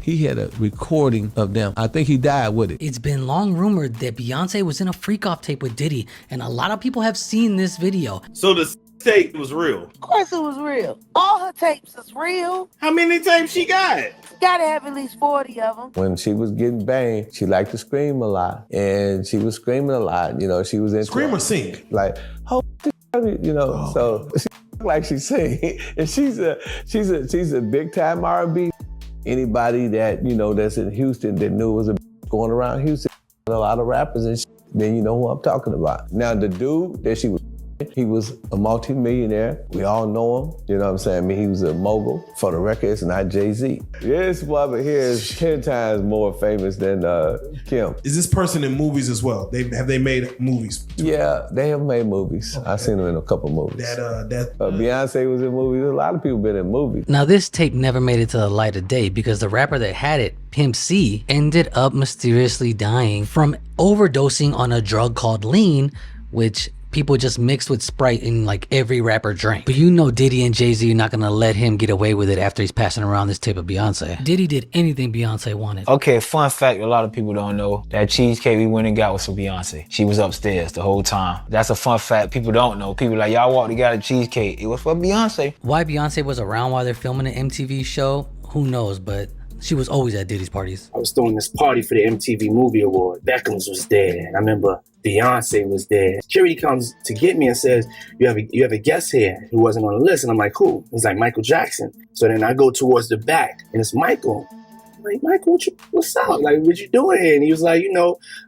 he had a recording of them. I think he died with it. It's been long rumored that Beyonce was in a freak-off tape with Diddy, and a lot of people have seen this video. So the tape was real? Of course it was real. All her tapes is real. How many tapes she got? Gotta have at least 40 of them. When she was getting banged, she liked to scream a lot, and she was screaming a lot. You know, she was into scream or sing, like, oh, you know. So she like she sing, and she's a big time R&B. Anybody that that's in Houston that knew was a going around Houston, a lot of rappers and then you know who I'm talking about. Now the dude that she was. He was a multi-millionaire. We all know him. You know what I'm saying? I mean, he was a mogul. For the record, it's not Jay-Z. This woman here is 10 times more famous than Kim. Is this person in movies as well? Have they made movies? Yeah, they have made movies. Okay. I've seen them in a couple movies. Beyonce was in movies. A lot of people been in movies. Now, this tape never made it to the light of day because the rapper that had it, Pimp C, ended up mysteriously dying from overdosing on a drug called lean, which people just mixed with Sprite in like every rapper drink. But you know Diddy and Jay-Z are not gonna let him get away with it after he's passing around this tape of Beyonce. Diddy did anything Beyonce wanted. Okay, fun fact, a lot of people don't know, that cheesecake we went and got was for Beyonce. She was upstairs the whole time. That's a fun fact people don't know. People like, y'all walked to get a cheesecake. It was for Beyonce. Why Beyonce was around while they're filming an MTV show, who knows, but she was always at Diddy's parties. I was throwing this party for the MTV Movie Award. Beckham's was there, and I remember Beyonce was there. Security comes to get me and says, you have a guest here who wasn't on the list. And I'm like, who? He's like, Michael Jackson. So then I go towards the back, and it's Michael. I'm like, Michael, what's up? Like, what you doing here? And he was like,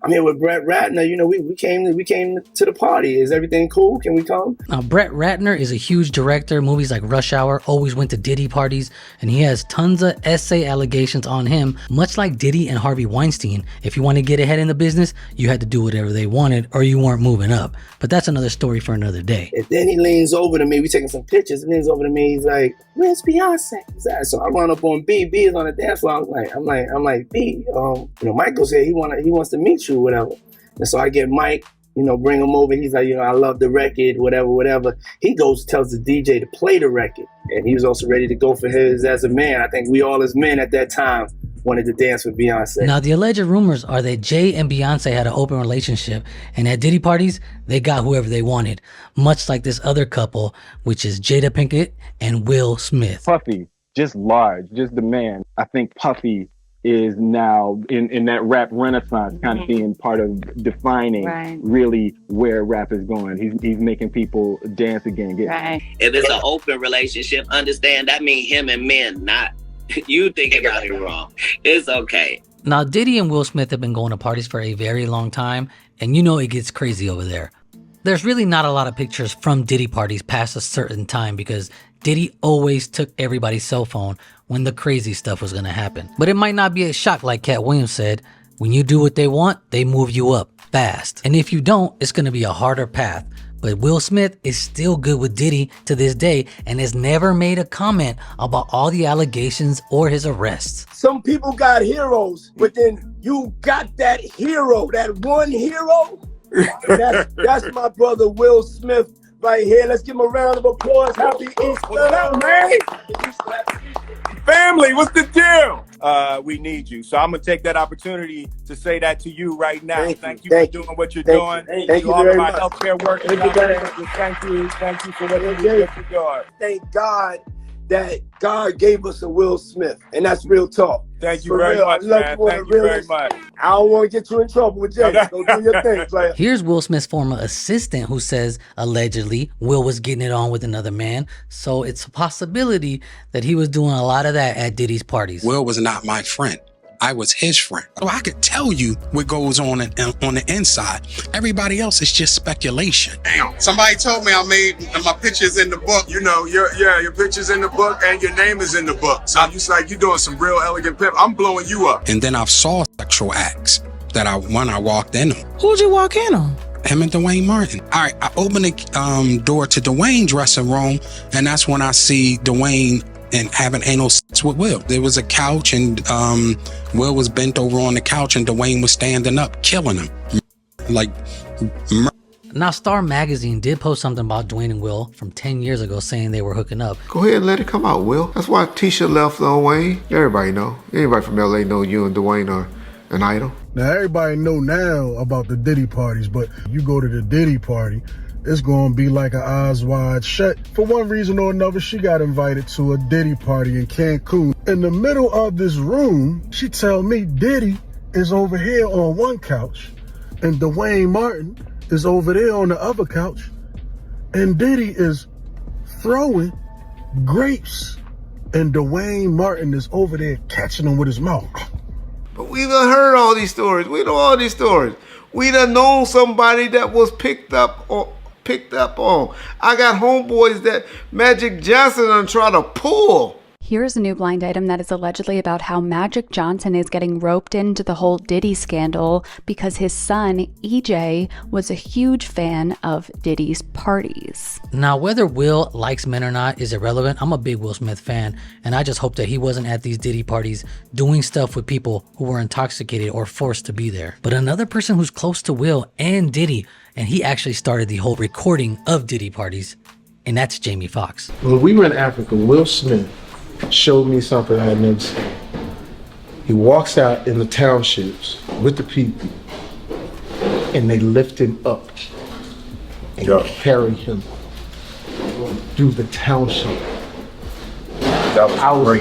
I'm here with Brett Ratner. We came to the party. Is everything cool? Can we come? Now, Brett Ratner is a huge director. Movies like Rush Hour, always went to Diddy parties, and he has tons of essay allegations on him, much like Diddy and Harvey Weinstein. If you want to get ahead in the business, you had to do whatever they wanted or you weren't moving up. But that's another story for another day. And then he leans over to me. We taking some pictures. He leans over to me. He's like, where's Beyonce? So I run up on B. B is on the dance floor. I'm like, B, Michael's here. He wants to meet you, whatever. And so I get Mike, bring him over. He's like, I love the record, whatever. He goes, tells the DJ to play the record. And he was also ready to go for his as a man. I think we all as men at that time wanted to dance with Beyonce. Now, the alleged rumors are that Jay and Beyonce had an open relationship, and at Diddy parties, they got whoever they wanted, much like this other couple, which is Jada Pinkett and Will Smith. Puffy, just large, just the man. I think Puffy is now in that rap renaissance, kind of being part of defining really where rap is going. He's making people dance again. If it's an open relationship, understand that means him and men, not you thinking about it wrong. It's okay. Now, Diddy and Will Smith have been going to parties for a very long time, and it gets crazy over there. There's really not a lot of pictures from Diddy parties past a certain time because Diddy always took everybody's cell phone when the crazy stuff was gonna happen. But it might not be a shock, like Cat Williams said. When you do what they want, they move you up fast. And if you don't, it's gonna be a harder path. But Will Smith is still good with Diddy to this day and has never made a comment about all the allegations or his arrests. Some people got heroes, but then you got that hero, that one hero. That's my brother Will Smith right here. Let's give him a round of applause. Happy Easter, man. Family, what's the deal? We need you. So I'm going to take that opportunity to say that to you right now. Thank you for doing what you're doing. Thank you all very of my much. healthcare workers. Thank you for what you're doing. Thank God that God gave us a Will Smith, and that's real talk. Thank you very much, man. Thank you very much. I don't want to get you in trouble with Jay. Go do your thing, player. Here's Will Smith's former assistant who says allegedly Will was getting it on with another man. So it's a possibility that he was doing a lot of that at Diddy's parties. Will was not my friend. I was his friend. So I could tell you what goes on the inside. Everybody else is just speculation. Damn. Somebody told me I made my pictures in the book. Your picture's in the book and your name is in the book. So you're doing some real elegant pimp. I'm blowing you up. And then I've saw sexual acts that I walked in on. Who'd you walk in on? Him and Dwayne Martin. All right, I opened the door to Dwayne's dressing room, and that's when I see Dwayne and having anal sex with Will. There was a couch, and Will was bent over on the couch, and Dwayne was standing up, killing him. Now, Star Magazine did post something about Dwayne and Will from 10 years ago saying they were hooking up. Go ahead and let it come out, Will. That's why Tisha left Wayne. Everybody know. Anybody from LA know you and Dwayne are an idol. Now, everybody know now about the Diddy parties, but you go to the Diddy party, it's gonna be like an eyes wide shut. For one reason or another, she got invited to a Diddy party in Cancun. In the middle of this room, she tell me Diddy is over here on one couch, and Dwayne Martin is over there on the other couch, and Diddy is throwing grapes, and Dwayne Martin is over there catching them with his mouth. But we done heard all these stories. We know all these stories. We done known somebody that was picked up on. I got homeboys that Magic Johnson done try to pull. Here's a new blind item that is allegedly about how Magic Johnson is getting roped into the whole Diddy scandal because his son, EJ, was a huge fan of Diddy's parties. Now, whether Will likes men or not is irrelevant. I'm a big Will Smith fan, and I just hope that he wasn't at these Diddy parties doing stuff with people who were intoxicated or forced to be there. But another person who's close to Will and Diddy, and he actually started the whole recording of Diddy parties, and that's Jamie Foxx. When we were in Africa, Will Smith showed me something I had never seen. He walks out in the townships with the people, and they lift him up and carry him through the township.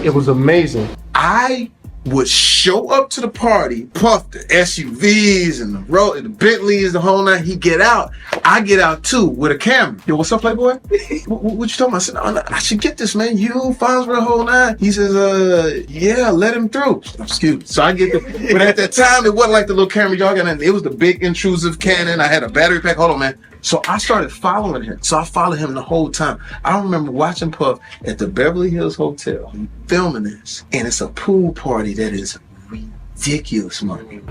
It was amazing. I would show up to the party, puff the SUVs and the Bentleys, the whole night. He get out. I get out too with a camera. Yo, what's up, Playboy? What you talking about? I said, no, I should get this, man. You, Fonz, the whole night. He says, yeah, let him through. Excuse me. So I get the, but at that time, it wasn't like the little camera y'all got in. It was the big intrusive Canon. I had a battery pack. Hold on, man. So I started following him. So I followed him the whole time. I remember watching Puff at the Beverly Hills Hotel, filming this. And it's a pool party that is ridiculous, man.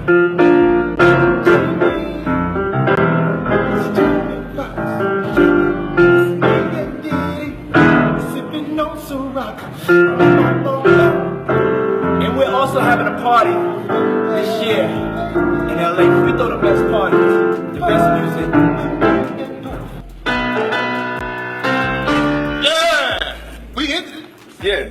And we're also having a party this year in LA. We throw the best parties, the best music. Yeah! We ended it. Yeah.